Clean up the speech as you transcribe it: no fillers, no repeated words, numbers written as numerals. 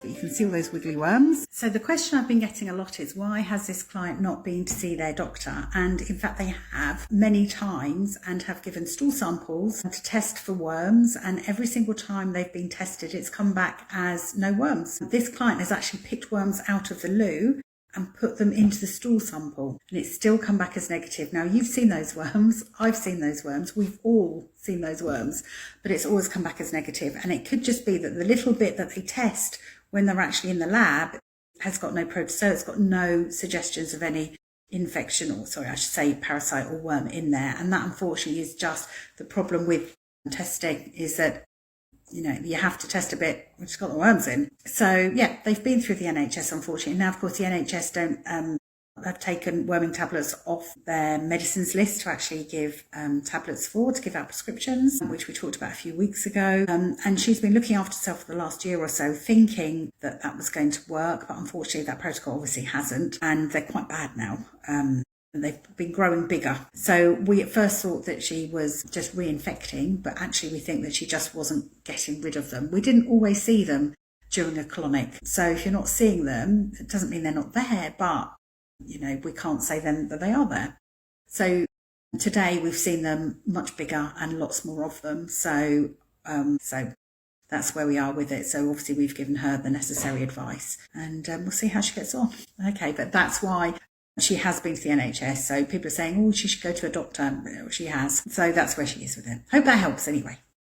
But you can see all those wiggly worms. So the question I've been getting a lot is, why has this client not been to see their doctor? And in fact, they have many times and have given stool samples to test for worms. And every single time they've been tested, it's come back as no worms. This client has actually picked worms out of the loo and put them into the stool sample, and it's still come back as negative. Now, you've seen those worms, I've seen those worms, we've all seen those worms, but it's always come back as negative. And it could just be that the little bit that they test when they're actually in the lab has got no protozoa, it's got no suggestions of any infection, or sorry, I should say parasite or worm in there. And that, unfortunately, is just the problem with testing, is that you have to test a bit which has got the worms in. So yeah, they've been through the NHS, unfortunately. Now, of course, the NHS have taken worming tablets off their medicines list to actually give tablets to give out prescriptions, which we talked about a few weeks ago. And she's been looking after herself for the last year or so, thinking that that was going to work. But unfortunately, that protocol obviously hasn't. And they're quite bad now. They've been growing bigger. So we at first thought that she was just reinfecting, but actually we think that she just wasn't getting rid of them. We didn't always see them during a colonic. So if you're not seeing them, it doesn't mean they're not there, but we can't say then that they are there. So today we've seen them much bigger and lots more of them. So that's where we are with it. So obviously we've given her the necessary advice, and we'll see how she gets on. Okay, but that's why she has been to the NHS. So people are saying, oh, she should go to a doctor. She has. So that's where she is with it. Hope that helps anyway.